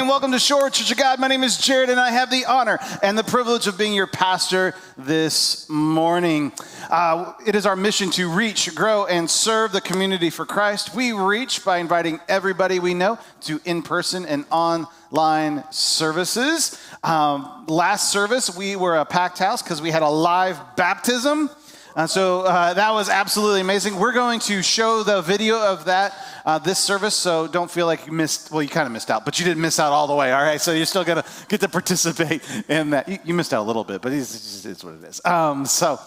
welcome to Shorewood Church of God. My name is Jared, and I have the honor and the privilege of being your pastor this morning. It is our mission to reach, grow, and serve the community for Christ. We reach by inviting everybody we know to in-person and online services. Last service, we were a packed house because we had a live baptism. So that was absolutely amazing. We're going to show the video of that this service, so don't feel like you missed, well, you kind of missed out, but you didn't miss out all the way, all right? So you're still going to get to participate in that. You missed out a little bit, but it's what it is. So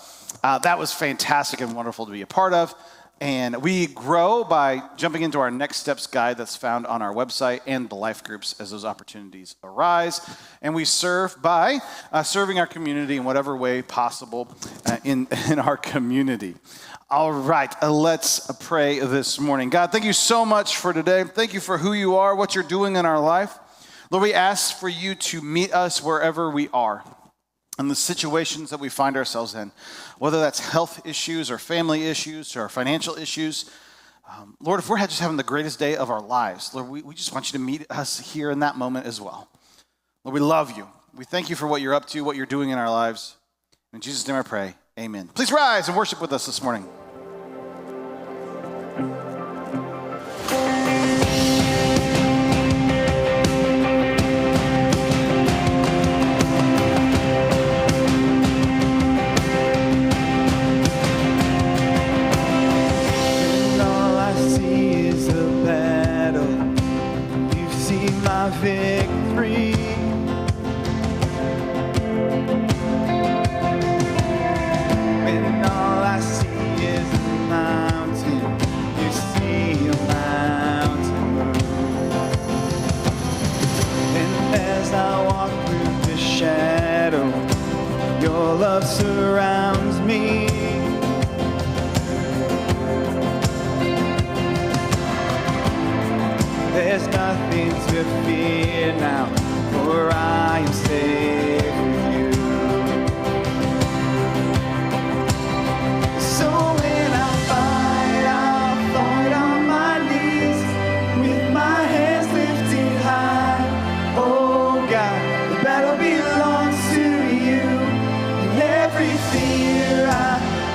that was fantastic and wonderful to be a part of. And we grow by jumping into our Next Steps guide that's found on our website and the life groups as those opportunities arise. And we serve by serving our community in whatever way possible in our community. All right, let's pray this morning. God, thank you so much for today. Thank you for who you are, what you're doing in our life. Lord, we ask for you to meet us wherever we are, in the situations that we find ourselves in, whether that's health issues or family issues or financial issues. Lord, if we're just having the greatest day of our lives, Lord, we just want you to meet us here in that moment as well. Lord, we love you. We thank you for what you're up to, what you're doing in our lives. In Jesus' name I pray, amen. Please rise and worship with us this morning. Victory. When all I see is a mountain, you see a mountain move. And as I walk through the shadow, your love surrounds me. There's nothing to fear now, for I am safe with you. So when I fight, I'll fight on my knees, with my hands lifted high. Oh God, the battle belongs to you, and every fear I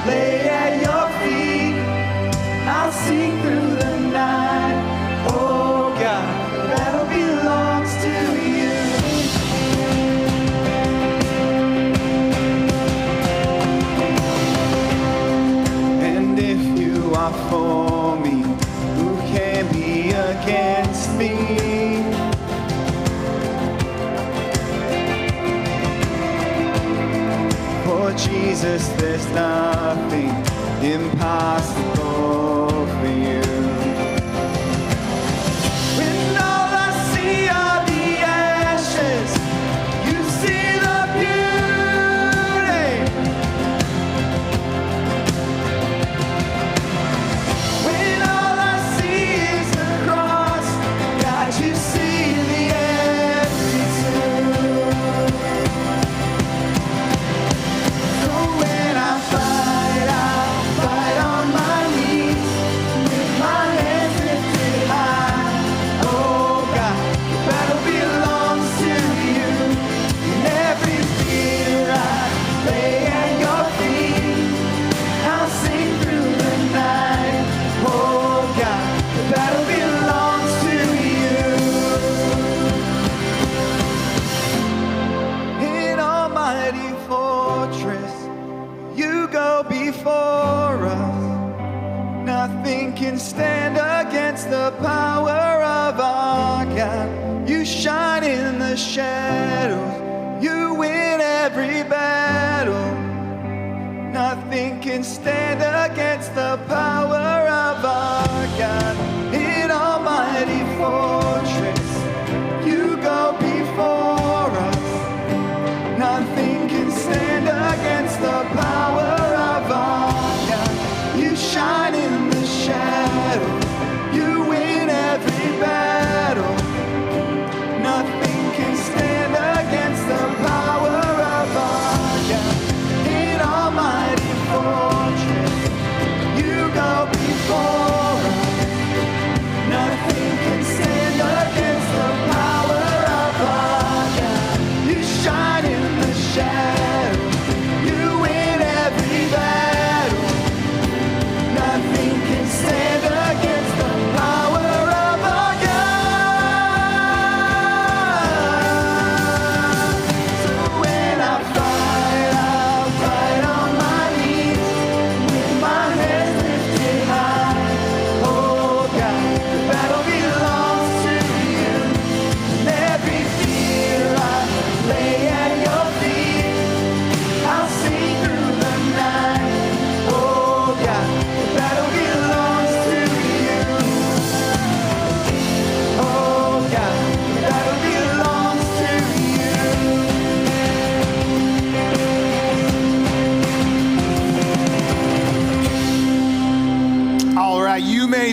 lay at your feet. I'll sing through the night. Oh God, the battle belongs to you. And if you are for me, who can be against me? For Jesus, there's nothing impossible for you. Can stand against the power of our God. You shine in the shadows, you win every battle. Nothing can stand against the power of our God. In almighty fortress, you go before us. Nothing can stand against the power of our God. You shine in the shadows, you win every battle. Nothing can stand against the power of our God. In almighty fortress, you go before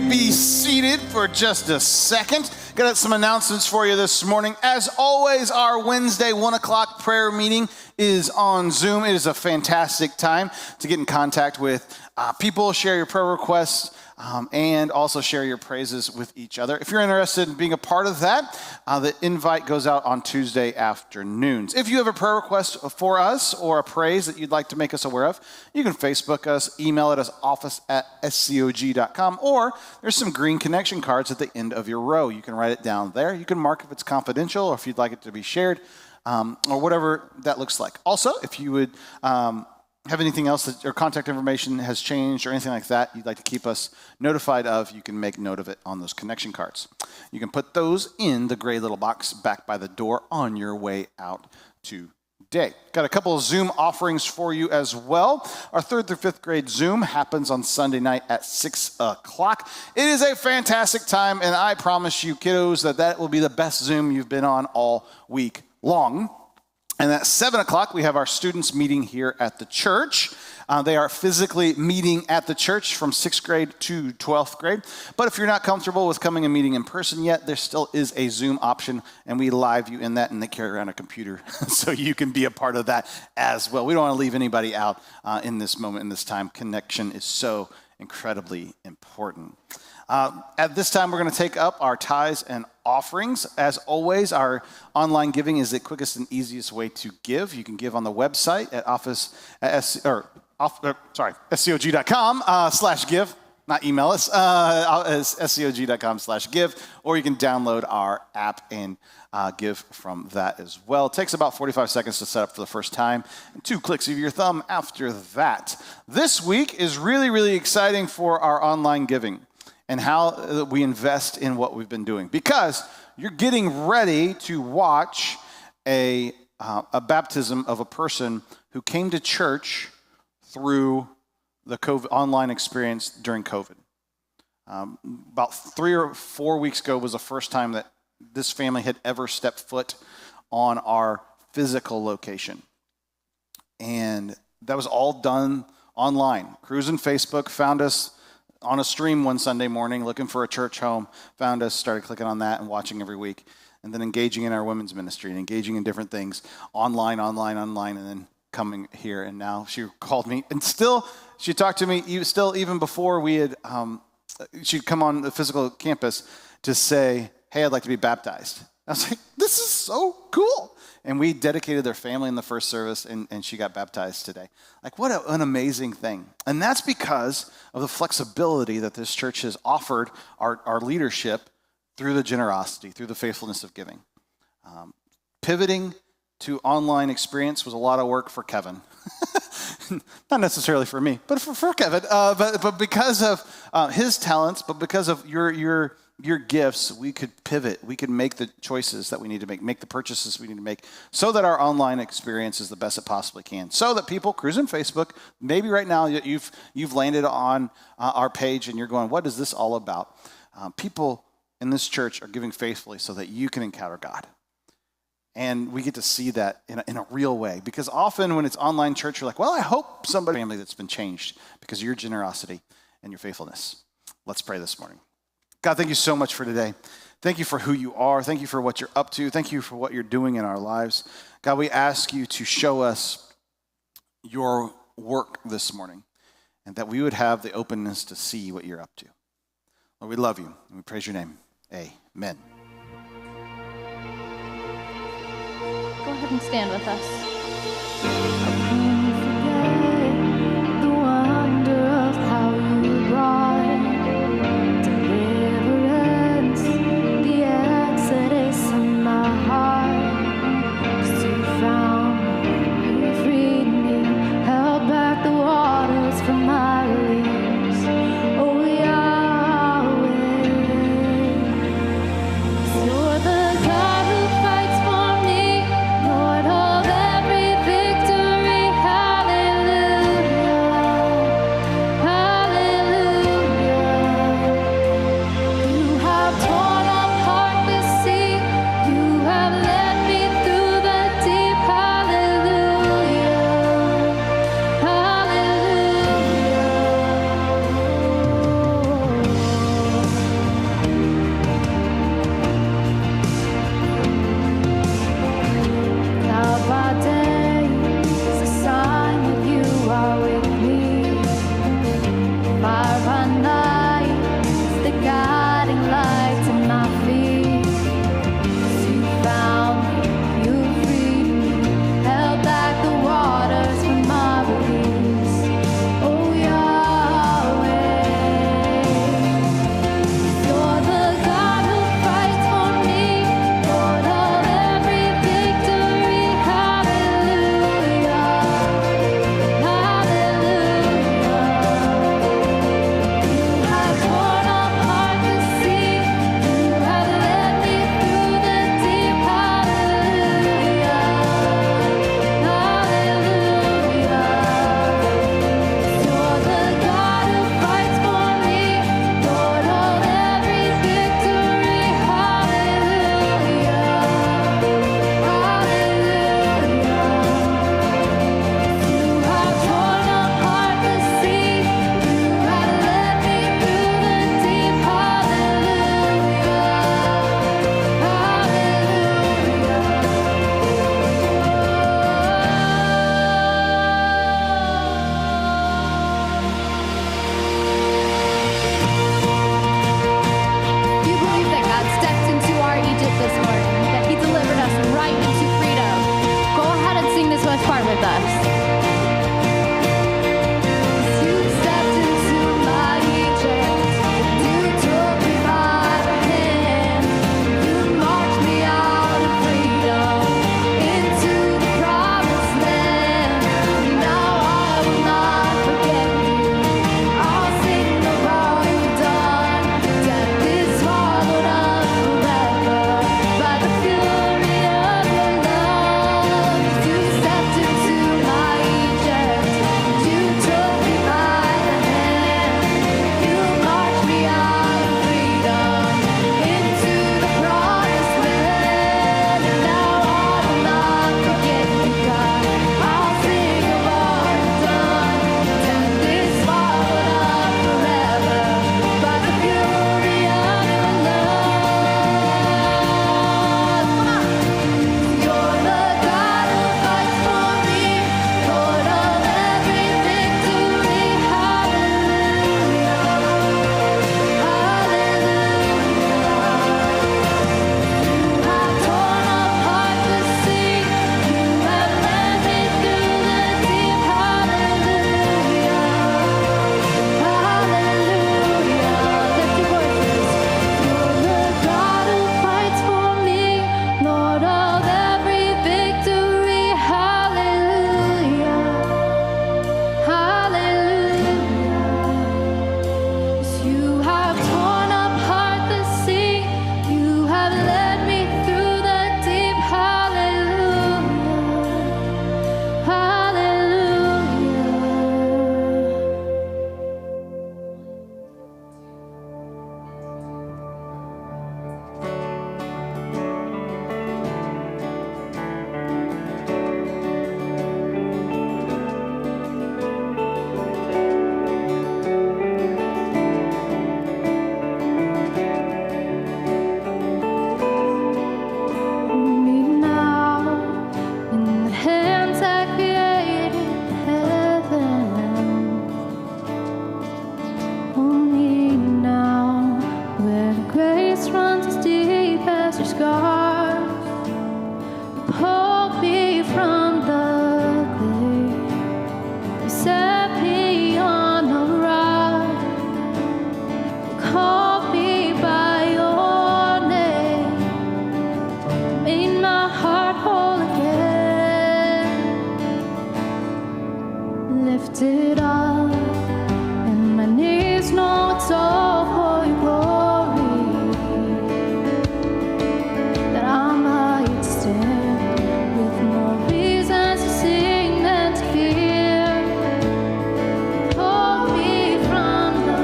may be seated for just a second. Got some announcements for you this morning. As always, our Wednesday 1 o'clock prayer meeting is on Zoom. It is a fantastic time to get in contact with people, share your prayer requests, and also share your praises with each other. If you're interested in being a part of that, the invite goes out on Tuesday afternoons. If you have a prayer request for us or a praise that you'd like to make us aware of, you can Facebook us, email it as office@scog.com, or there's some green connection cards at the end of your row. You can write it down there. You can mark if it's confidential or if you'd like it to be shared, or whatever that looks like. Also, if you would have anything else that your contact information has changed or anything like that you'd like to keep us notified of, you can make note of it on those connection cards. You can put those in the gray little box back by the door on your way out today. Got a couple of Zoom offerings for you as well. Our 3rd through 5th grade Zoom happens on Sunday night at 6 o'clock. It is a fantastic time, and I promise you, kiddos, that will be the best Zoom you've been on all week long. And at 7 o'clock, we have our students meeting here at the church. They are physically meeting at the church from 6th grade to 12th grade. But if you're not comfortable with coming and meeting in person yet, there still is a Zoom option, and we live you in that, and they carry around a computer so you can be a part of that as well. We don't want to leave anybody out in this moment, in this time. Connection is so incredibly important. At this time, we're going to take up our tithes and offerings. As always, our online giving is the quickest and easiest way to give. You can give on the website at scog.com/give. Not email us, scog.com/give, or you can download our app and give from that as well. It takes about 45 seconds to set up for the first time, and 2 clicks of your thumb after that. This week is really, really exciting for our online giving and how we invest in what we've been doing, because you're getting ready to watch a baptism of a person who came to church through the COVID online experience during COVID. About 3 or 4 weeks ago was the first time that this family had ever stepped foot on our physical location. And that was all done online. Cruz and Facebook found us on a stream one Sunday morning, looking for a church home, found us, started clicking on that and watching every week, and then engaging in our women's ministry and engaging in different things, online, and then coming here. And now she called me, and still, she talked to me, even before we had, she'd come on the physical campus to say, hey, I'd like to be baptized. I was like, this is so cool. And we dedicated their family in the first service, and she got baptized today. Like, what an amazing thing. And that's because of the flexibility that this church has offered our leadership through the generosity, through the faithfulness of giving. Pivoting to online experience was a lot of work for Kevin. Not necessarily for me, but for Kevin. But because of his talents, but because of your gifts, we could pivot. We could make the choices that we need to make the purchases we need to make, so that our online experience is the best it possibly can. So that people cruising Facebook, maybe right now you've landed on our page and you're going, what is this all about? People in this church are giving faithfully so that you can encounter God. And we get to see that in a real way. Because often when it's online church, you're like, well, I hope somebody family that's been changed because of your generosity and your faithfulness. Let's pray this morning. God, thank you so much for today. Thank you for who you are. Thank you for what you're up to. Thank you for what you're doing in our lives. God, we ask you to show us your work this morning, and that we would have the openness to see what you're up to. Lord, we love you, and we praise your name. Amen. Go ahead and stand with us. The wonder of how you brought deliverance, the exodus in my heart. 'Cause you found me, you freed me, held back the waters from my lips. Oh, Yahweh, 'cause you're the God who fights for me. Lord, hold every it all, and my knees know it's all for your glory, that I might stand with more reasons to sing than to fear. Hold me from the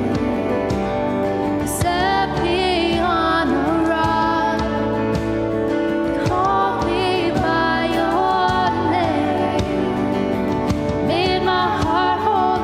grave, set me on a rock, call me by your name, made my heart whole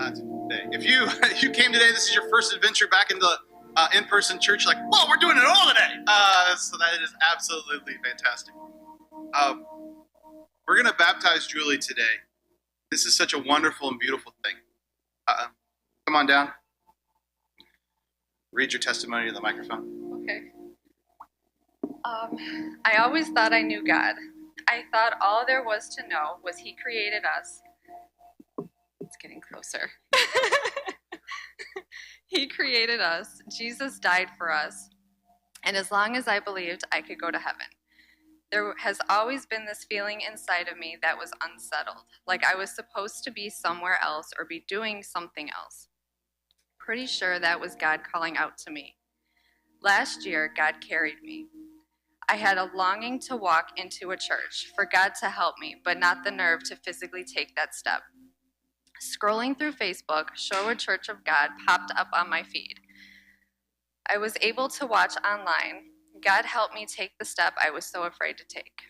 today. If you you came today, this is your first adventure back into in-person church, like, whoa, we're doing it all today. So that is absolutely fantastic. We're going to baptize Julie today. This is such a wonderful and beautiful thing. Come on down. Read your testimony to the microphone. Okay. I always thought I knew God. I thought all there was to know was He created us. It's getting closer. He created us. Jesus died for us. And as long as I believed, I could go to heaven. There has always been this feeling inside of me that was unsettled, like I was supposed to be somewhere else or be doing something else. Pretty sure that was God calling out to me. Last year, God carried me. I had a longing to walk into a church, for God to help me, but not the nerve to physically take that step. Scrolling through Facebook, Shorewood Church of God popped up on my feed. I was able to watch online. God helped me take the step I was so afraid to take.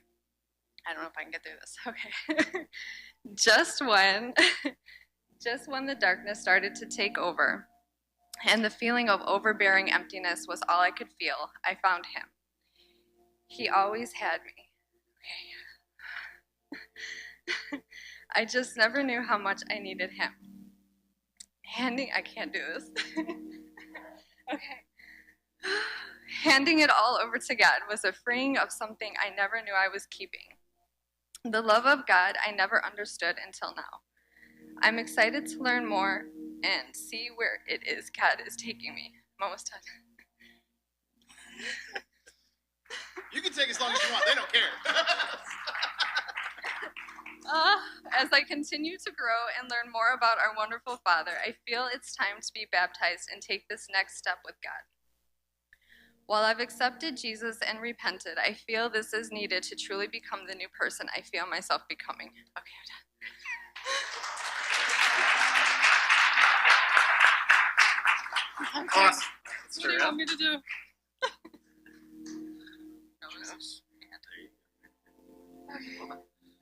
I don't know if I can get through this. Okay. Just when the darkness started to take over and the feeling of overbearing emptiness was all I could feel, I found Him. He always had me. Okay. I just never knew how much I needed Him. I can't do this. Okay. Handing it all over to God was a freeing of something I never knew I was keeping. The love of God I never understood until now. I'm excited to learn more and see where it is God is taking me. I'm almost done. You can take as long as you want. They don't care. As I continue to grow and learn more about our wonderful Father, I feel it's time to be baptized and take this next step with God. While I've accepted Jesus and repented, I feel this is needed to truly become the new person I feel myself becoming. Okay, I'm done. Awesome. What do you want me to do?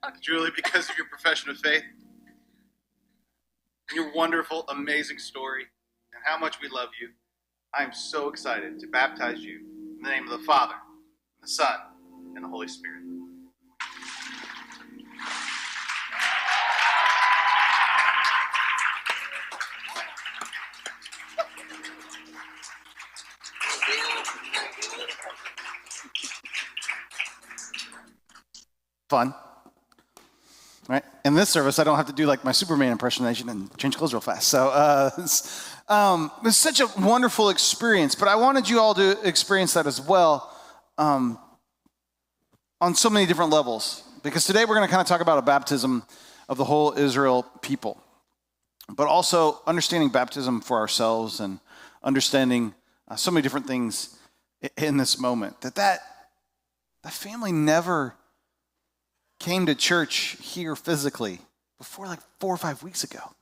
Okay. Julie, because of your profession of faith, your wonderful, amazing story, and how much we love you, I am so excited to baptize you in the name of the Father, the Son, and the Holy Spirit. Fun. Right? In this service, I don't have to do like my Superman impersonation and change clothes real fast. So it's such a wonderful experience, but I wanted you all to experience that as well on so many different levels. Because today we're going to kind of talk about a baptism of the whole Israel people, but also understanding baptism for ourselves and understanding so many different things in this moment. That family never came to church here physically before like 4 or 5 weeks ago.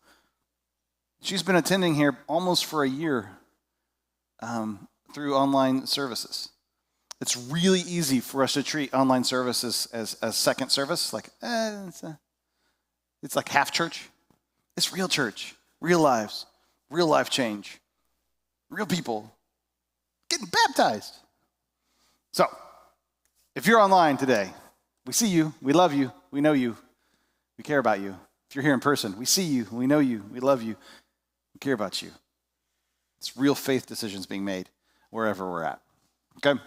She's been attending here almost for a year through online services. It's really easy for us to treat online services as second service, like it's like half church. It's real church, real lives, real life change, real people getting baptized. So, if you're online today, we see you, we love you, we know you, we care about you. If you're here in person, we see you, we know you, we love you, we care about you. It's real faith decisions being made wherever we're at. Okay?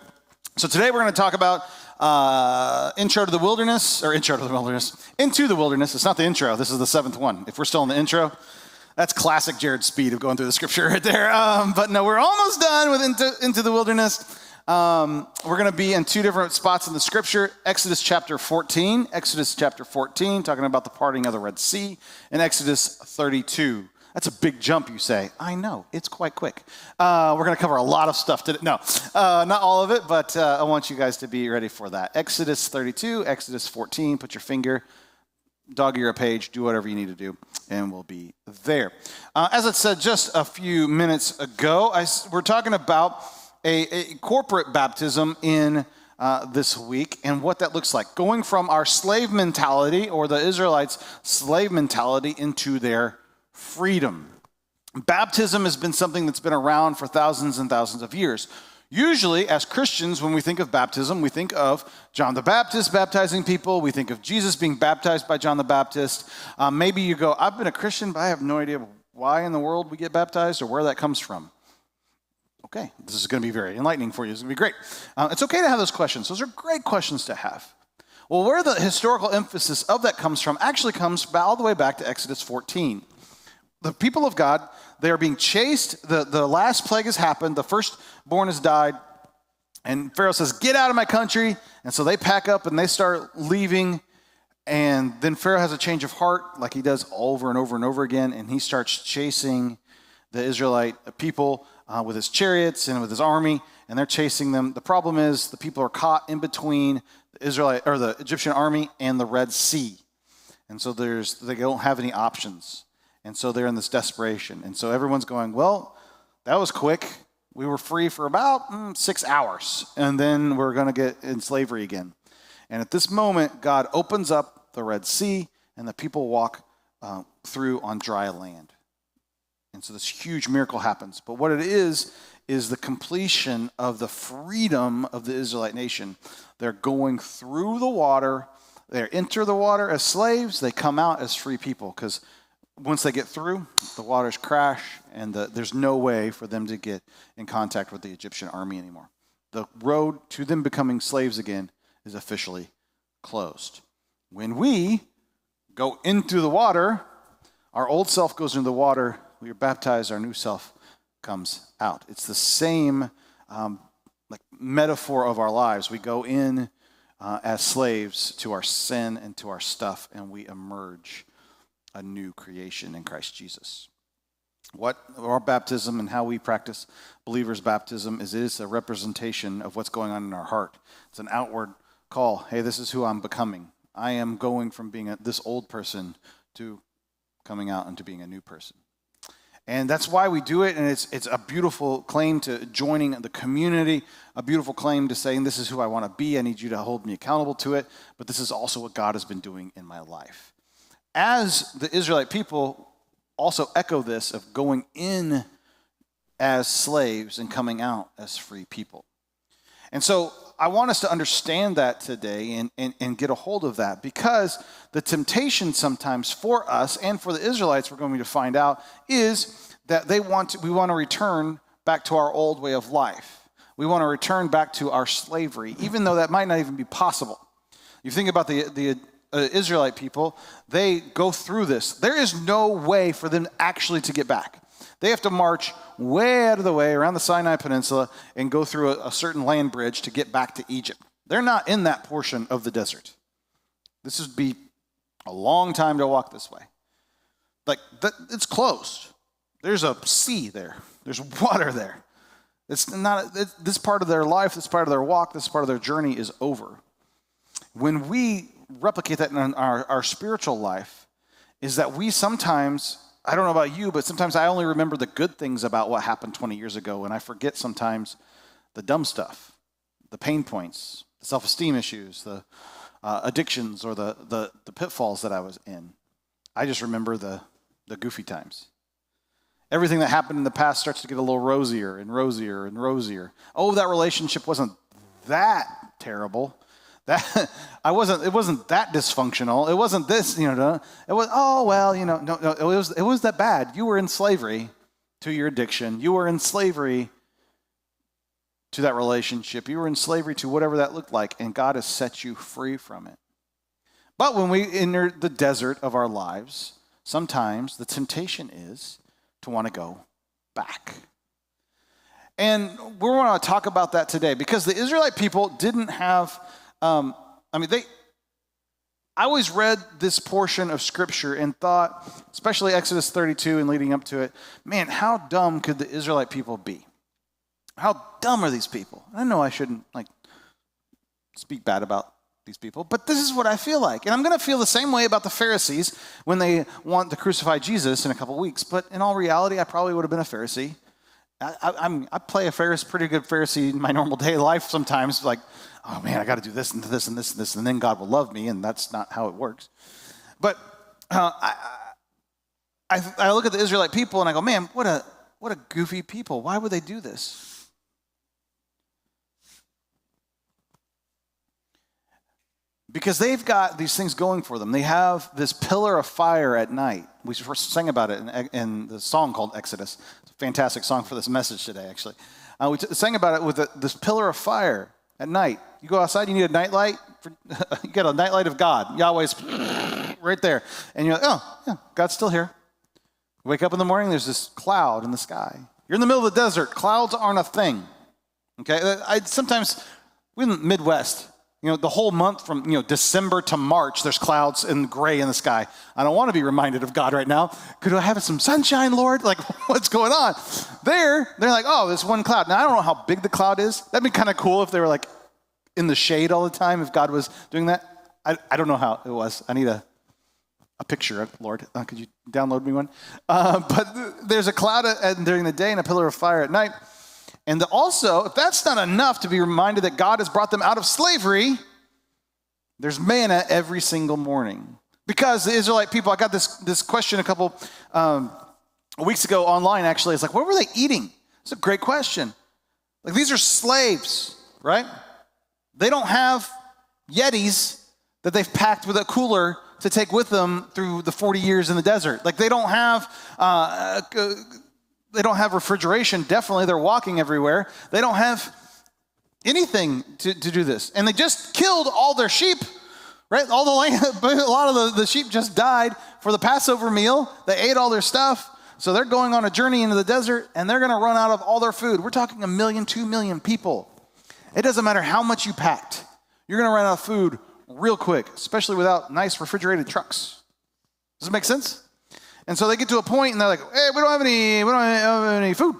So today we're going to talk about Into the Wilderness. It's not the intro, this is the 7th one. If we're still in the intro, that's classic Jared's speed of going through the scripture right there. But no, we're almost done with Into the Wilderness. We're going to be in 2 different spots in the scripture. Exodus chapter 14, talking about the parting of the Red Sea, and Exodus 32. That's a big jump, you say. I know, it's quite quick. We're going to cover a lot of stuff today. No, not all of it, but I want you guys to be ready for that. Exodus 32, Exodus 14, put your finger, dog ear a page, do whatever you need to do, and we'll be there. As I said just a few minutes ago, we're talking about a corporate baptism in this week and what that looks like. Going from our slave mentality, or the Israelites' slave mentality, into their freedom. Baptism has been something that's been around for thousands and thousands of years. Usually, as Christians, when we think of baptism, we think of John the Baptist baptizing people. We think of Jesus being baptized by John the Baptist. Maybe you go, I've been a Christian, but I have no idea why in the world we get baptized or where that comes from. Okay, this is going to be very enlightening for you. It's going to be great. It's okay to have those questions. Those are great questions to have. Well, where the historical emphasis of that comes from actually comes all the way back to Exodus 14. The people of God, they are being chased. The last plague has happened. The firstborn has died. And Pharaoh says, get out of my country. And so they pack up and they start leaving. And then Pharaoh has a change of heart like he does over and over and over again. And he starts chasing the Israelite people with his chariots and with his army. And they're chasing them. The problem is the people are caught in between the Egyptian army and the Red Sea. And so they don't have any options. And so they're in this desperation. And so everyone's going, well, that was quick. We were free for about 6 hours. And then we're going to get in slavery again. And at this moment, God opens up the Red Sea and the people walk through on dry land. And so this huge miracle happens. But what it is the completion of the freedom of the Israelite nation. They're going through the water. They enter the water as slaves. They come out as free people because once they get through, the waters crash, and there's no way for them to get in contact with the Egyptian army anymore. The road to them becoming slaves again is officially closed. When we go into the water, our old self goes into the water, we are baptized, our new self comes out. It's the same metaphor of our lives. We go in as slaves to our sin and to our stuff, and we emerge a new creation in Christ Jesus. What our baptism and how we practice believers' baptism is a representation of what's going on in our heart. It's an outward call. Hey, this is who I'm becoming. I am going from being this old person to coming out into being a new person. And that's why we do it, and it's a beautiful claim to joining the community, a beautiful claim to saying, this is who I want to be. I need you to hold me accountable to it, but this is also what God has been doing in my life. As the Israelite people also echo this of going in as slaves and coming out as free people. And so I want us to understand that today and get a hold of that, because the temptation sometimes for us and for the Israelites, we're going to find out, is that we want to return back to our old way of life. We want to return back to our slavery, even though that might not even be possible. You think about the Israelite people, they go through this. There is no way for them actually to get back. They have to march way out of the way around the Sinai Peninsula and go through a certain land bridge to get back to Egypt. They're not in that portion of the desert. This would be a long time to walk this way. It's closed. There's a sea there. There's water there. This part of their life, this part of their walk, this part of their journey is over. When we replicate that in our spiritual life, is that we sometimes, I don't know about you, but sometimes I only remember the good things about what happened 20 years ago, and I forget sometimes the dumb stuff, the pain points, the self-esteem issues, the addictions, or the pitfalls that I was in. I just remember the goofy times. Everything that happened in the past starts to get a little rosier and rosier and rosier. Oh, that relationship wasn't that terrible. It wasn't that dysfunctional. It wasn't this, it was, no, it was that bad. You were in slavery to your addiction. You were in slavery to that relationship. You were in slavery to whatever that looked like, and God has set you free from it. But when we enter the desert of our lives, sometimes the temptation is to want to go back. And we want to talk about that today, because the Israelite people didn't have I always read this portion of Scripture and thought, especially Exodus 32 and leading up to it, man, how dumb could the Israelite people be? How dumb are these people? I know I shouldn't speak bad about these people, but this is what I feel like. And I'm going to feel the same way about the Pharisees when they want to crucify Jesus in a couple weeks. But in all reality, I probably would have been a Pharisee. I play a pretty good Pharisee in my normal day life sometimes, like, oh man, I got to do this and this and this and this, and then God will love me, and that's not how it works. But I look at the Israelite people and I go, man, what a goofy people. Why would they do this? Because they've got these things going for them. They have this pillar of fire at night. We first sang about it in the song called Exodus. It's a fantastic song for this message today, actually. We sang about it with this pillar of fire at night. You go outside, you need a nightlight. You get a nightlight of God. Yahweh's right there. And you're like, oh, yeah, God's still here. You wake up in the morning, there's this cloud in the sky. You're in the middle of the desert. Clouds aren't a thing. Okay? Sometimes, we're in the Midwest. The whole month from, December to March, there's clouds and gray in the sky. I don't want to be reminded of God right now. Could I have some sunshine, Lord? Like, what's going on? They're like, oh, there's one cloud. Now, I don't know how big the cloud is. That'd be kind of cool if they were like in the shade all the time, if God was doing that. I don't know how it was. I need a picture, Lord. Could you download me one? But there's a cloud during the day and a pillar of fire at night. And also, if that's not enough to be reminded that God has brought them out of slavery, there's manna every single morning. Because the Israelite people, I got this question a couple weeks ago online, actually. It's like, what were they eating? It's a great question. Like, these are slaves, right? They don't have Yetis that they've packed with a cooler to take with them through the 40 years in the desert. Like, they don't have refrigeration. Definitely, they're walking everywhere. They don't have anything to do this. And they just killed all their sheep, right? A lot of the sheep just died for the Passover meal. They ate all their stuff. So they're going on a journey into the desert, and they're going to run out of all their food. We're talking 1 million, 2 million people. It doesn't matter how much you packed. You're going to run out of food real quick, especially without nice refrigerated trucks. Does it make sense? And so they get to a point and they're like, hey, we don't have any food.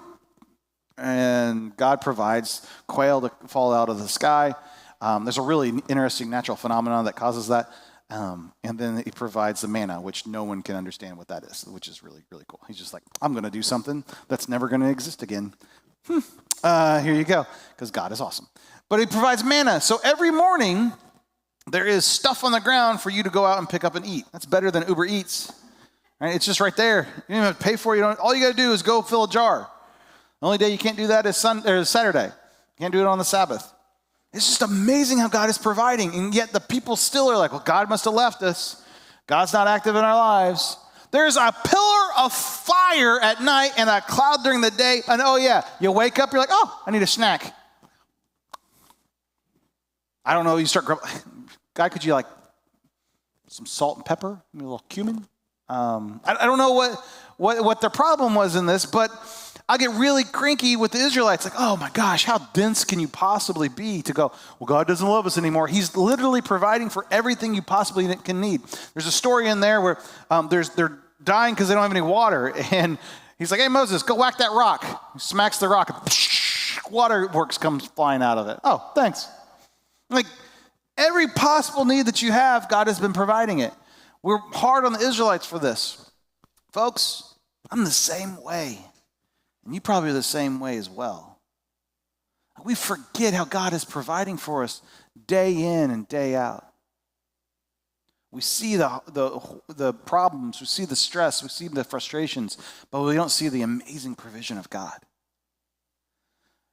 And God provides quail to fall out of the sky. There's a really interesting natural phenomenon that causes that. And then he provides the manna, which no one can understand what that is, which is really, really cool. He's just like, I'm going to do something that's never going to exist again. Here you go, because God is awesome. But he provides manna. So every morning, there is stuff on the ground for you to go out and pick up and eat. That's better than Uber Eats. Right? It's just right there. You don't even have to pay for it. All you got to do is go fill a jar. The only day you can't do that is Saturday. You can't do it on the Sabbath. It's just amazing how God is providing. And yet the people still are like, well, God must have left us. God's not active in our lives. There's a pillar of fire at night and a cloud during the day. And oh yeah, you wake up, you're like, oh, I need a snack. I don't know, you start grumbling. God, could you like some salt and pepper, maybe a little cumin? I don't know what their problem was in this, but I get really cranky with the Israelites. Like, oh my gosh, how dense can you possibly be to go, well, God doesn't love us anymore. He's literally providing for everything you possibly can need. There's a story in there where they're dying because they don't have any water. And he's like, hey, Moses, go whack that rock. He smacks the rock. And waterworks comes flying out of it. Oh, thanks. Like, every possible need that you have, God has been providing it. We're hard on the Israelites for this. Folks, I'm the same way. And you probably are the same way as well. We forget how God is providing for us day in and day out. We see the problems, we see the stress, we see the frustrations, but we don't see the amazing provision of God.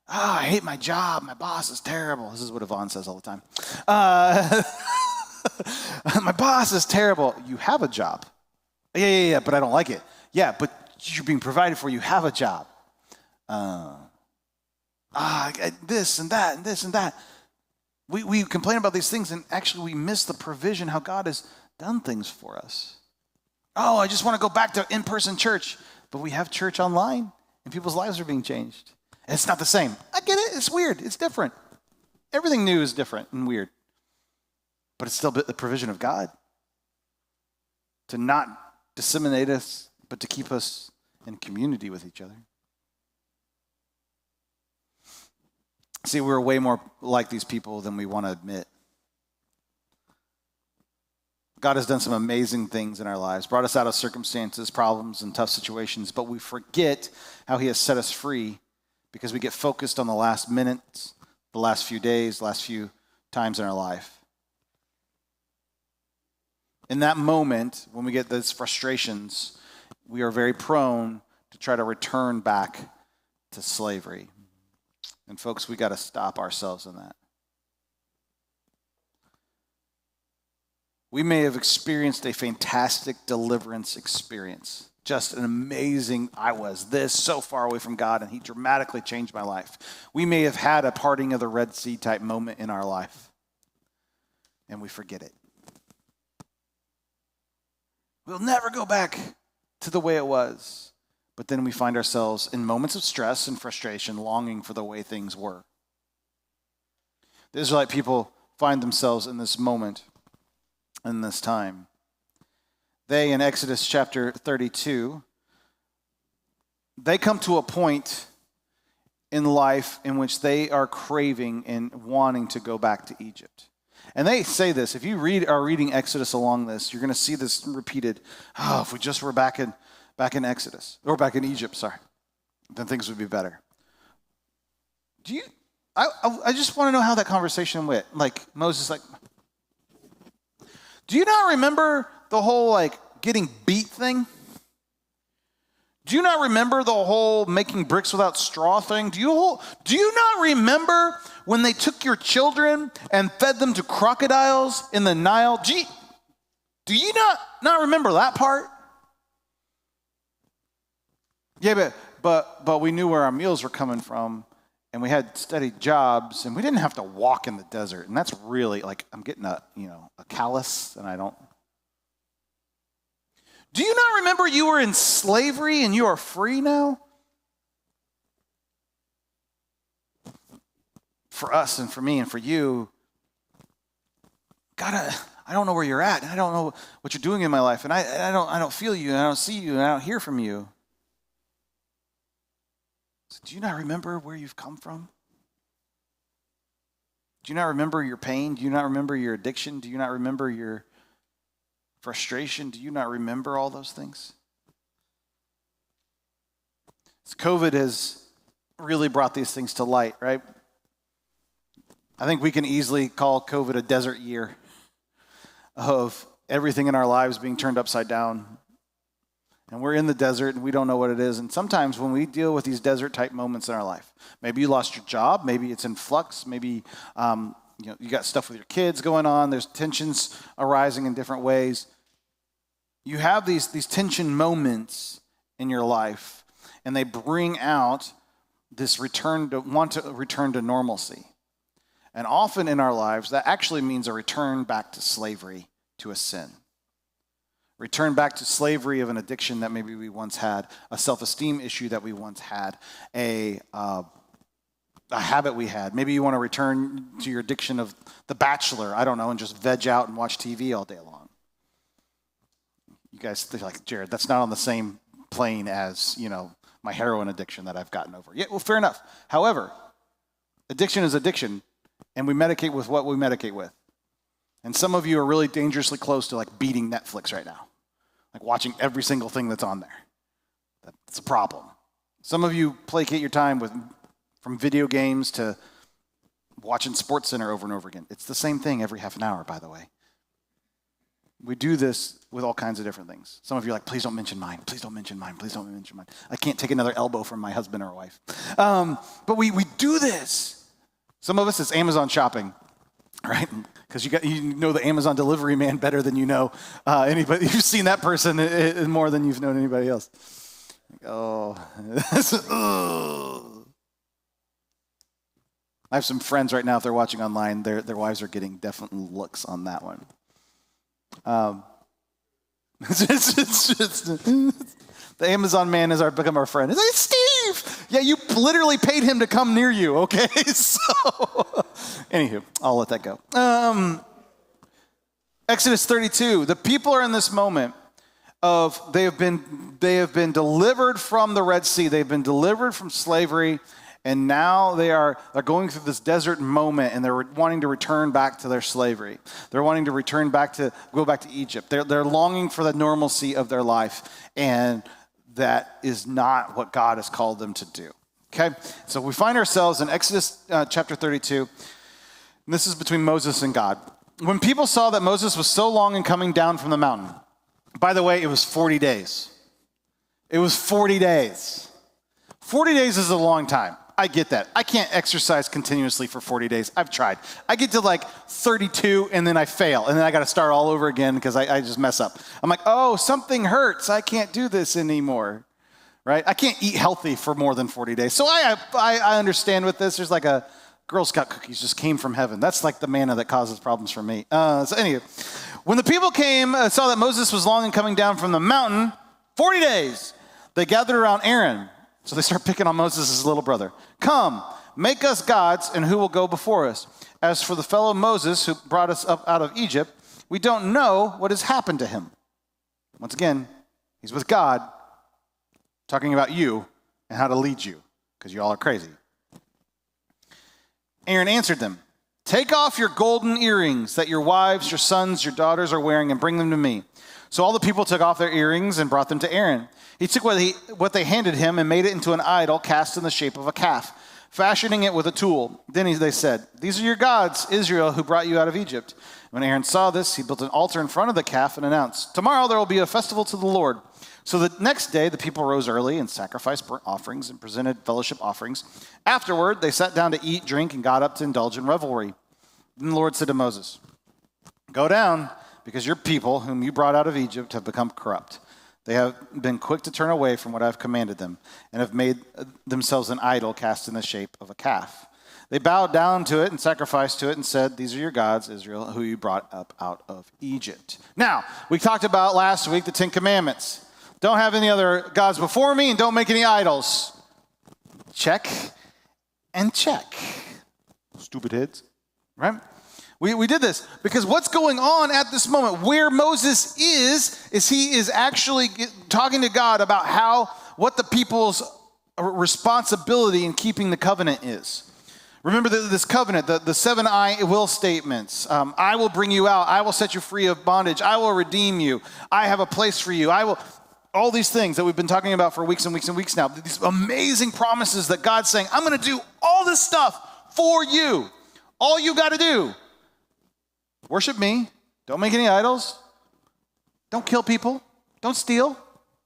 I hate my job. My boss is terrible. This is what Yvonne says all the time. My boss is terrible. You have a job. Yeah, but I don't like it. Yeah, but you're being provided for. You have a job. This and that and this and that. We complain about these things, and actually we miss the provision, how God has done things for us. Oh, I just want to go back to in-person church. But we have church online, and people's lives are being changed. And it's not the same. I get it. It's weird. It's different. Everything new is different and weird. But it's still the provision of God to not disseminate us, but to keep us in community with each other. See, we're way more like these people than we want to admit. God has done some amazing things in our lives, brought us out of circumstances, problems, and tough situations, but we forget how he has set us free because we get focused on the last minutes, the last few days, last few times in our life. In that moment, when we get those frustrations, we are very prone to try to return back to slavery. And folks, we got to stop ourselves in that. We may have experienced a fantastic deliverance experience. Just an amazing, I was this so far away from God, and he dramatically changed my life. We may have had a parting of the Red Sea type moment in our life, and we forget it. We'll never go back to the way it was. But then we find ourselves in moments of stress and frustration, longing for the way things were. The Israelite people find themselves in this moment, in this time. They, in Exodus chapter 32, they come to a point in life in which they are craving and wanting to go back to Egypt. And they say this, if you are reading Exodus along this, you're going to see this repeated. Oh, if we just were back in Exodus, or back in Egypt, sorry, then things would be better. I just want to know how that conversation went. Like, Moses, like, do you not remember the whole, like, getting beat thing? Do you not remember the whole making bricks without straw thing? Do you not remember when they took your children and fed them to crocodiles in the Nile? Do you not remember that part? Yeah, but we knew where our meals were coming from, and we had steady jobs, and we didn't have to walk in the desert. And that's really, like, I'm getting a callus, and I don't. Do you not remember you were in slavery and you are free now? For us and for me and for you, God, I don't know where you're at. I don't know what you're doing in my life, and I don't feel you, and I don't see you, and I don't hear from you. So do you not remember where you've come from? Do you not remember your pain? Do you not remember your addiction? Do you not remember your frustration? Do you not remember all those things? So COVID has really brought these things to light, right? I think we can easily call COVID a desert year of everything in our lives being turned upside down. And we're in the desert and we don't know what it is. And sometimes when we deal with these desert type moments in our life, maybe you lost your job, maybe it's in flux, maybe you got stuff with your kids going on, there's tensions arising in different ways. You have these tension moments in your life, and they bring out this want to return to normalcy. And often in our lives, that actually means a return back to slavery, to a sin. Return back to slavery of an addiction that maybe we once had, a self-esteem issue that we once had, a habit we had. Maybe you want to return to your addiction of The Bachelor, I don't know, and just veg out and watch TV all day long. You guys think like, Jared, that's not on the same plane as, my heroin addiction that I've gotten over. Yeah, well, fair enough. However, addiction is addiction, and we medicate with what we medicate with. And some of you are really dangerously close to like beating Netflix right now, like watching every single thing that's on there. That's a problem. Some of you placate your time from video games to watching SportsCenter over and over again. It's the same thing every half an hour, by the way. We do this with all kinds of different things. Some of you are like, please don't mention mine. Please don't mention mine. Please don't mention mine. I can't take another elbow from my husband or wife. But we do this. Some of us, it's Amazon shopping, right? Because you know the Amazon delivery man better than you know anybody. You've seen that person more than you've known anybody else. Oh. I have some friends right now, if they're watching online, their wives are getting definite looks on that one. The Amazon man has become our friend. It's like, Steve! Yeah, you literally paid him to come near you, okay? So, anywho, I'll let that go. Exodus 32, the people are in this moment of they have been delivered from the Red Sea. They've been delivered from slavery. And now they're going through this desert moment, and they're wanting to return back to their slavery. They're wanting to go back to Egypt. They're longing for the normalcy of their life, and that is not what God has called them to do. Okay, so we find ourselves in Exodus chapter 32. And this is between Moses and God. When people saw that Moses was so long in coming down from the mountain, by the way, it was 40 days. It was 40 days. 40 days is a long time. I get that. I can't exercise continuously for 40 days. I've tried. I get to like 32 and then I fail. And then I got to start all over again because I just mess up. I'm like, oh, something hurts. I can't do this anymore, right? I can't eat healthy for more than 40 days. So I understand with this. There's like a Girl Scout cookies just came from heaven. That's like the manna that causes problems for me. So anyway, when the people came, saw that Moses was long in coming down from the mountain, 40 days, they gathered around Aaron. So they start picking on Moses' little brother. Come, make us gods, and who will go before us? As for the fellow Moses who brought us up out of Egypt, we don't know what has happened to him. Once again, he's with God, talking about you and how to lead you, because you all are crazy. Aaron answered them, take off your golden earrings that your wives, your sons, your daughters are wearing, and bring them to me. So all the people took off their earrings and brought them to Aaron. He took what they handed him and made it into an idol cast in the shape of a calf, fashioning it with a tool. Then they said, these are your gods, Israel, who brought you out of Egypt. When Aaron saw this, he built an altar in front of the calf and announced, tomorrow there will be a festival to the Lord. So the next day, the people rose early and sacrificed burnt offerings and presented fellowship offerings. Afterward, they sat down to eat, drink, and got up to indulge in revelry. Then the Lord said to Moses, go down, because your people, whom you brought out of Egypt, have become corrupt. They have been quick to turn away from what I've commanded them and have made themselves an idol cast in the shape of a calf. They bowed down to it and sacrificed to it and said, these are your gods, Israel, who you brought up out of Egypt. Now, we talked about last week the 10 Commandments. Don't have any other gods before me and don't make any idols. Check and check. Stupid heads, right? We did this because what's going on at this moment, where Moses is he is actually talking to God about what the people's responsibility in keeping the covenant is. Remember this covenant, the 7 I will statements. I will bring you out. I will set you free of bondage. I will redeem you. I have a place for you. All these things that we've been talking about for weeks and weeks and weeks now. These amazing promises that God's saying, I'm going to do all this stuff for you. All you got to do. Worship me. Don't make any idols. Don't kill people. Don't steal.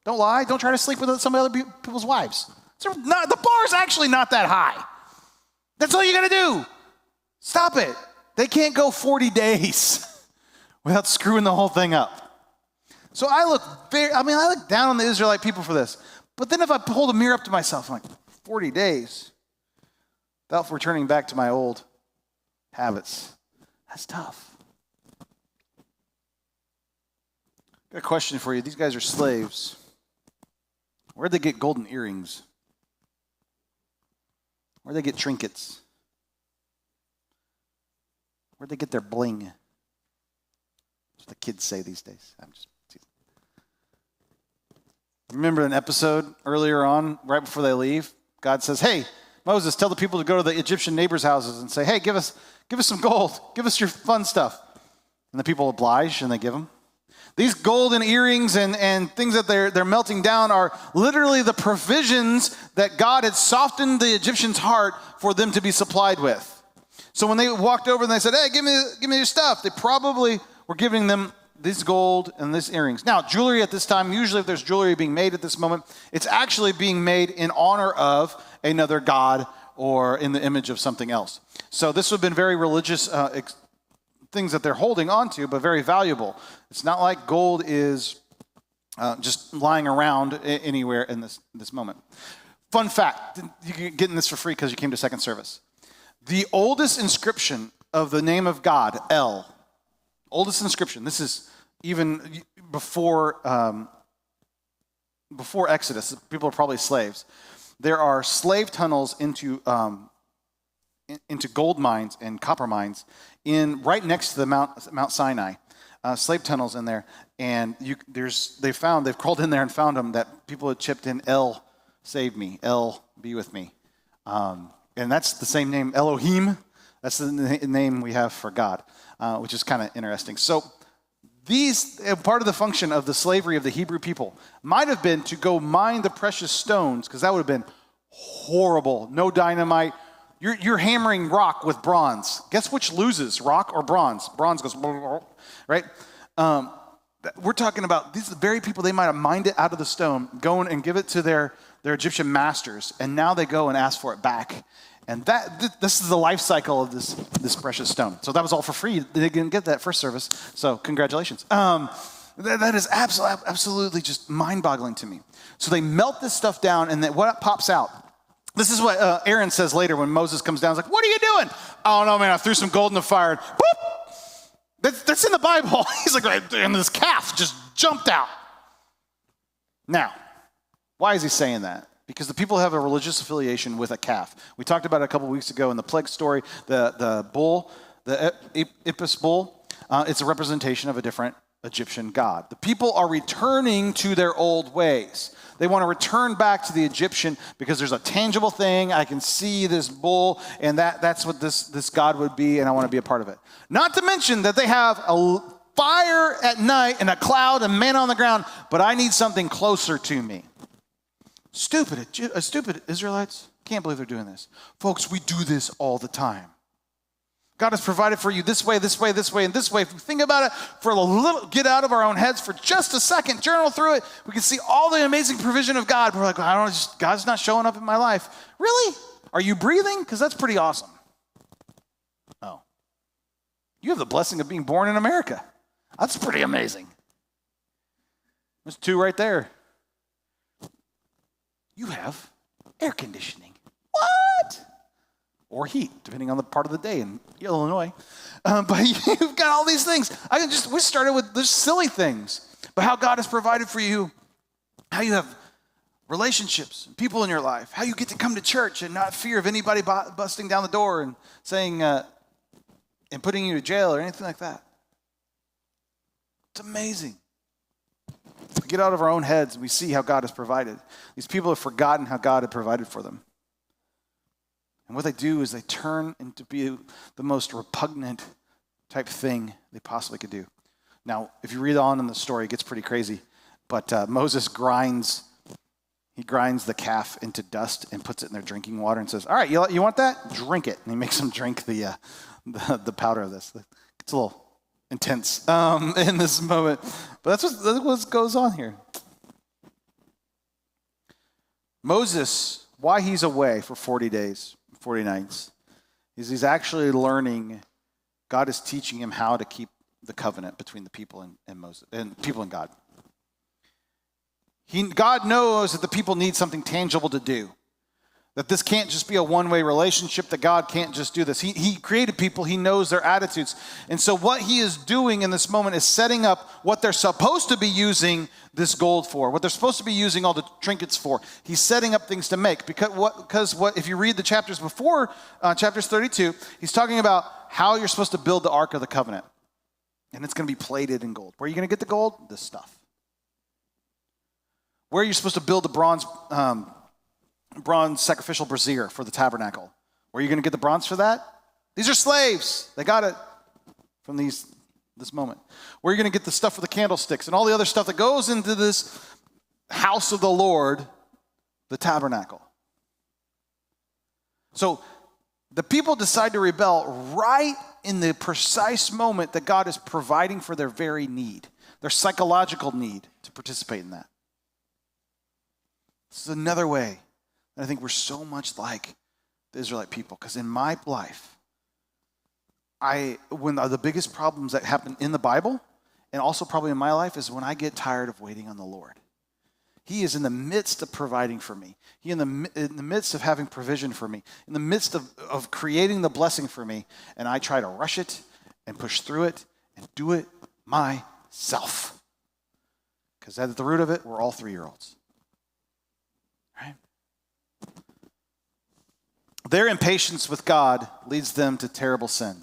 Don't lie. Don't try to sleep with some other people's wives. The bar is actually not that high. That's all you got to do. Stop it. They can't go 40 days without screwing the whole thing up. So I look down on the Israelite people for this. But then if I hold a mirror up to myself, I'm like, 40 days without returning back to my old habits. That's tough. Got a question for you. These guys are slaves. Where'd they get golden earrings? Where'd they get trinkets? Where'd they get their bling? That's what the kids say these days. I'm just teasing. Remember an episode earlier on, right before they leave? God says, hey, Moses, tell the people to go to the Egyptian neighbors' houses and say, hey, give us some gold. Give us your fun stuff. And the people oblige and they give them. These golden earrings and things that they're melting down are literally the provisions that God had softened the Egyptians' heart for them to be supplied with. So when they walked over and they said, hey, give me your stuff, they probably were giving them this gold and these earrings. Now, jewelry at this time, usually if there's jewelry being made at this moment, it's actually being made in honor of another god or in the image of something else. So this would have been very religious things that they're holding on to, but very valuable. It's not like gold is just lying around anywhere in this moment. Fun fact, you're getting this for free because you came to second service. The oldest inscription of the name of God, El, oldest inscription, this is even before Exodus, people are probably slaves. There are slave tunnels into gold mines and copper mines right next to the Mount Sinai, slave tunnels in there, and they've crawled in there and found them that people had chipped in El, save me, El, be with me, and that's the same name Elohim. That's the name we have for God, which is kind of interesting. So these part of the function of the slavery of the Hebrew people might have been to go mine the precious stones, because that would have been horrible. No dynamite. You're hammering rock with bronze. Guess which loses, rock or bronze? Bronze goes, right? We're talking about these are the very people they might have mined it out of the stone, going and give it to their Egyptian masters, and now they go and ask for it back. And this is the life cycle of this precious stone. So that was all for free. They didn't get that first service, so congratulations. That is absolutely just mind-boggling to me. So they melt this stuff down, and then what pops out? This is what Aaron says later when Moses comes down. He's like, what are you doing? Oh, no, man, I threw some gold in the fire. And whoop! That's in the Bible. He's like, and this calf just jumped out. Now, why is he saying that? Because the people have a religious affiliation with a calf. We talked about it a couple weeks ago in the plague story, the bull, the Ipis bull. It's a representation of a different Egyptian god. The people are returning to their old ways. They want to return back to the Egyptian because there's a tangible thing. I can see this bull, and that's what this god would be, and I want to be a part of it. Not to mention that they have a fire at night and a cloud and manna on the ground, but I need something closer to me. Stupid Israelites. Can't believe they're doing this. Folks, we do this all the time. God has provided for you this way, this way, this way, and this way. If we think about it for a little, get out of our own heads for just a second, journal through it, we can see all the amazing provision of God. We're like, God's not showing up in my life. Really? Are you breathing? Because that's pretty awesome. Oh. You have the blessing of being born in America. That's pretty amazing. There's two right there. You have air conditioning. What? Or heat, depending on the part of the day in Illinois. But you've got all these things. We started with just silly things, but how God has provided for you, how you have relationships, people in your life, how you get to come to church and not fear of anybody busting down the door and saying, and putting you to jail or anything like that. It's amazing. We get out of our own heads and we see how God has provided. These people have forgotten how God had provided for them. And what they do is they turn into be the most repugnant type thing they possibly could do. Now, if you read on in the story, it gets pretty crazy. But Moses grinds the calf into dust and puts it in their drinking water and says, all right, you want that? Drink it. And he makes them drink the powder of this. It's a little intense in this moment. But that's what goes on here. Moses, why he's away for 40 days, 40 nights, is he's actually learning. God is teaching him how to keep the covenant between the people and Moses, and people and God. God knows that the people need something tangible to do. That this can't just be a one-way relationship, that God can't just do this. He created people, he knows their attitudes. And so what he is doing in this moment is setting up what they're supposed to be using this gold for, what they're supposed to be using all the trinkets for. He's setting up things to make. Because if you read the chapters before, chapters 32, he's talking about how you're supposed to build the Ark of the Covenant. And it's going to be plated in gold. Where are you going to get the gold? This stuff. Where are you supposed to build the bronze sacrificial brazier for the tabernacle? Where are you going to get the bronze for that? These are slaves. They got it from this moment. Where are you going to get the stuff for the candlesticks and all the other stuff that goes into this house of the Lord, the tabernacle? So the people decide to rebel right in the precise moment that God is providing for their very need, their psychological need to participate in that. This is another way. And I think we're so much like the Israelite people, because in my life, one of the biggest problems that happen in the Bible, and also probably in my life, is when I get tired of waiting on the Lord. He is in the midst of providing for me. He in the midst of having provision for me, in the midst of creating the blessing for me, and I try to rush it and push through it and do it myself. Because at the root of it, we're all 3-year-olds. Right? Their impatience with God leads them to terrible sin.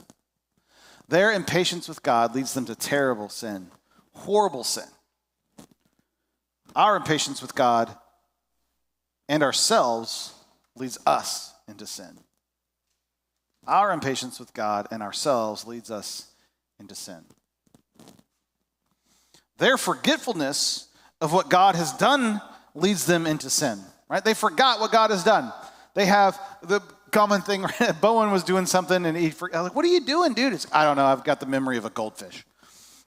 Their impatience with God leads them to terrible sin, horrible sin. Our impatience with God and ourselves leads us into sin. Our impatience with God and ourselves leads us into sin. Their forgetfulness of what God has done leads them into sin. Right? They forgot what God has done. They have the common thing. Right? Bowen was doing something, and I was like, "What are you doing, dude?" I don't know. I've got the memory of a goldfish.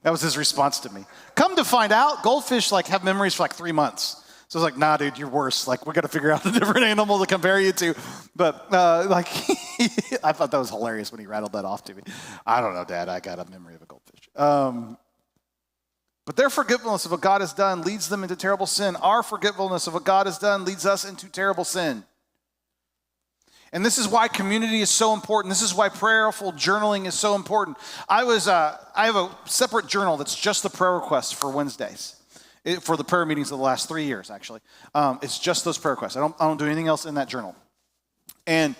That was his response to me. Come to find out, goldfish like have memories for like 3 months. So I was like, nah, dude, you're worse. Like, we got to figure out a different animal to compare you to. But I thought that was hilarious when he rattled that off to me. I don't know, Dad. I got a memory of a goldfish. But their forgetfulness of what God has done leads them into terrible sin. Our forgetfulness of what God has done leads us into terrible sin. And this is why community is so important. This is why prayerful journaling is so important. I have a separate journal that's just the prayer requests for Wednesdays. For the prayer meetings of the last 3 years, actually. It's just those prayer requests. I don't do anything else in that journal. And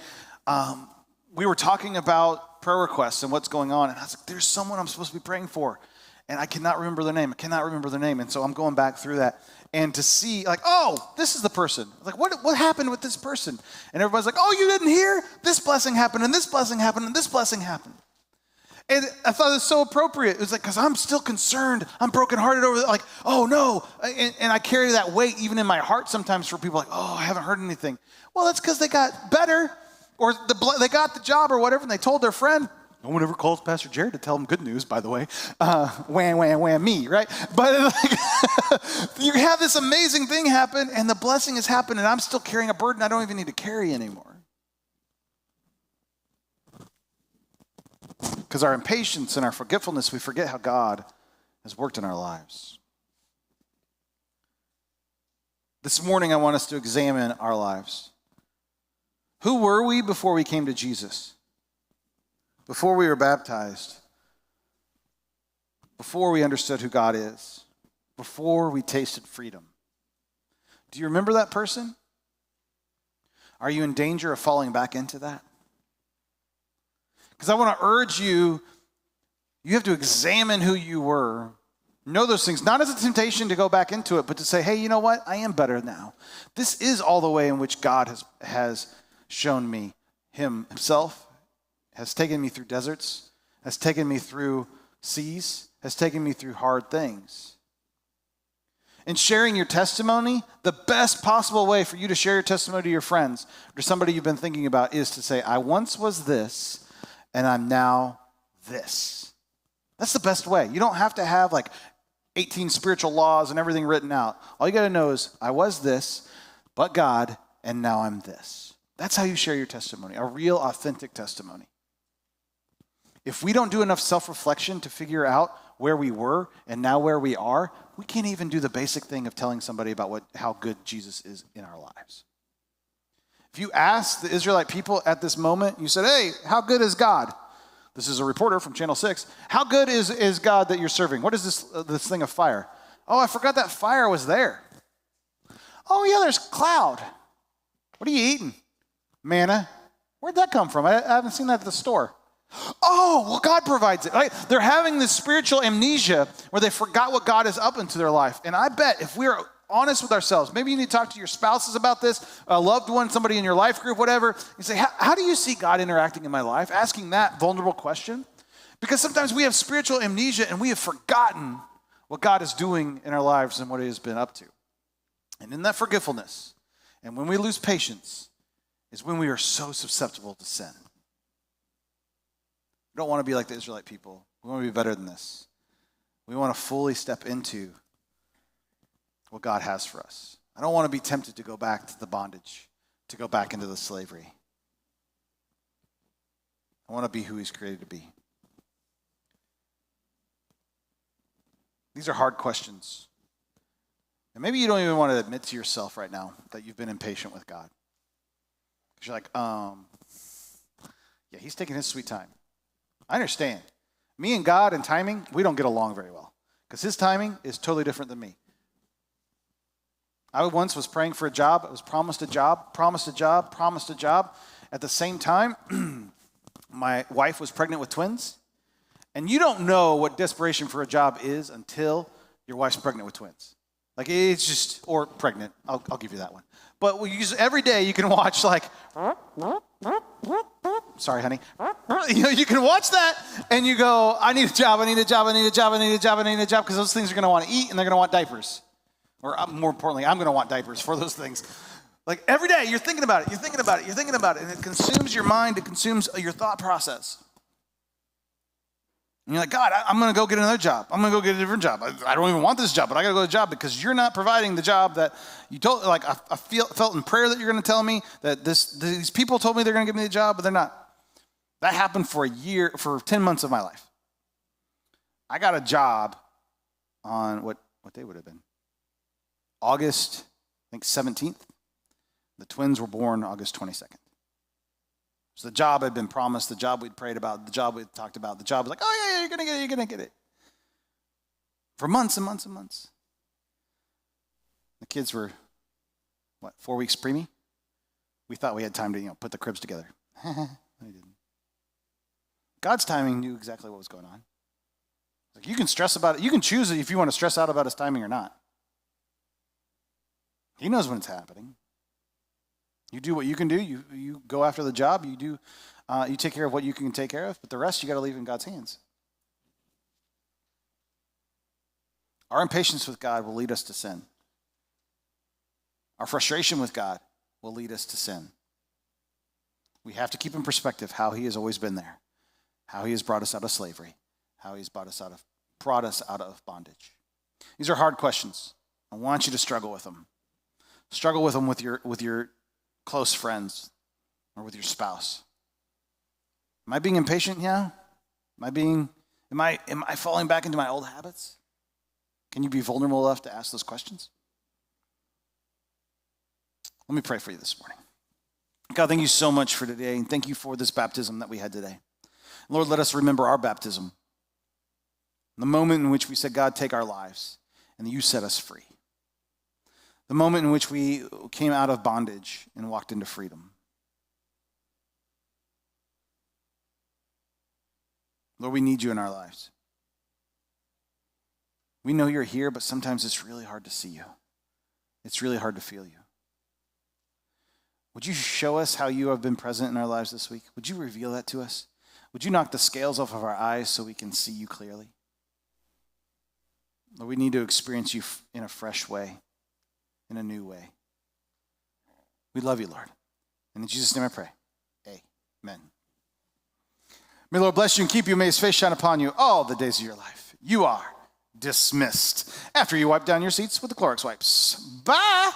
we were talking about prayer requests and what's going on. And I was like, there's someone I'm supposed to be praying for. And I cannot remember their name. And so I'm going back through that. And to see, like, oh, this is the person. Like, what happened with this person? And everybody's like, oh, you didn't hear? This blessing happened, and this blessing happened, and this blessing happened. And I thought it was so appropriate. It was like, because I'm still concerned. I'm brokenhearted over that. Like, oh, no. And I carry that weight even in my heart sometimes for people like, oh, I haven't heard anything. Well, that's because they got better or they got the job or whatever, and they told their friend. No one ever calls Pastor Jared to tell them good news, by the way. Wham, wham, wham, me, right? But like, you have this amazing thing happen, and the blessing has happened, and I'm still carrying a burden I don't even need to carry anymore. Because our impatience and our forgetfulness, we forget how God has worked in our lives. This morning, I want us to examine our lives. Who were we before we came to Jesus? Before we were baptized? Before we understood who God is? Before we tasted freedom? Do you remember that person? Are you in danger of falling back into that? Because I want to urge you, you have to examine who you were. Know those things, not as a temptation to go back into it, but to say, hey, you know what? I am better now. This is all the way in which God has shown me himself, has taken me through deserts, has taken me through seas, has taken me through hard things. In sharing your testimony, the best possible way for you to share your testimony to your friends or somebody you've been thinking about is to say, I once was this, and I'm now this. That's the best way. You don't have to have like 18 spiritual laws and everything written out. All you got to know is I was this, but God, and now I'm this. That's how you share your testimony, a real, authentic testimony. If we don't do enough self-reflection to figure out where we were and now where we are, we can't even do the basic thing of telling somebody about how good Jesus is in our lives. If you ask the Israelite people at this moment, you said, hey, how good is God? This is a reporter from Channel 6. How good is God that you're serving? What is this thing of fire? Oh, I forgot that fire was there. Oh, yeah, there's cloud. What are you eating? Manna. Where'd that come from? I haven't seen that at the store. Oh, well, God provides it. Right? They're having this spiritual amnesia where they forgot what God is up into their life. And I bet if we're honest with ourselves, maybe you need to talk to your spouses about this, a loved one, somebody in your life group, whatever. You say, how do you see God interacting in my life? Asking that vulnerable question. Because sometimes we have spiritual amnesia and we have forgotten what God is doing in our lives and what he has been up to. And in that forgetfulness, and when we lose patience, is when we are so susceptible to sin. We don't want to be like the Israelite people. We want to be better than this. We want to fully step into what God has for us. I don't want to be tempted to go back to the bondage, to go back into the slavery. I want to be who he's created to be. These are hard questions. And maybe you don't even want to admit to yourself right now that you've been impatient with God. Because you're like, yeah, he's taking his sweet time. I understand. Me and God and timing, we don't get along very well. Because his timing is totally different than me. I once was praying for a job. I was promised a job. At the same time, my wife was pregnant with twins. And you don't know what desperation for a job is until your wife's pregnant with twins. Like, it's just, or pregnant. I'll give you that one. But every day you can watch like, sorry, honey. You can watch that and you go, I need a job, because those things are going to want to eat and they're going to want diapers. Or more importantly, I'm going to want diapers for those things. Like every day you're thinking about it, and it consumes your mind, it consumes your thought process. And you're like, God, I'm going to go get another job. I'm going to go get a different job. I don't even want this job, but I got to go to a job because you're not providing the job that you told. Like I felt in prayer that you're going to tell me that these people told me they're going to give me the job, but they're not. That happened for 10 months of my life. I got a job on what day would it have been? August, I think 17th. The twins were born August 22nd. So the job had been promised, the job we'd prayed about, the job we'd talked about, the job was like, oh yeah, you're going to get it. For months and months and months. The kids were, 4 weeks preemie? We thought we had time to, put the cribs together. We didn't. God's timing knew exactly what was going on. Like, you can stress about it. You can choose if you want to stress out about his timing or not. He knows when it's happening. You do what you can do. You go after the job. You take care of what you can take care of. But the rest you got to leave in God's hands. Our impatience with God will lead us to sin. Our frustration with God will lead us to sin. We have to keep in perspective how he has always been there, how he has brought us out of slavery, how he's brought us out of bondage. These are hard questions. I want you to struggle with them. Struggle with them with your close friends or with your spouse. Am I being impatient? Yeah. Am I falling back into my old habits? Can you be vulnerable enough to ask those questions? Let me pray for you this morning. God, thank you so much for today, and thank you for this baptism that we had today. Lord, let us remember our baptism, the moment in which we said, God, take our lives, and you set us free. The moment in which we came out of bondage and walked into freedom. Lord, we need you in our lives. We know you're here, but sometimes it's really hard to see you. It's really hard to feel you. Would you show us how you have been present in our lives this week? Would you reveal that to us? Would you knock the scales off of our eyes so we can see you clearly? Lord, we need to experience you in a fresh way, in a new way. We love you, Lord. And in Jesus' name I pray. Amen. May the Lord bless you and keep you. May his face shine upon you all the days of your life. You are dismissed after you wipe down your seats with the Clorox wipes. Bye.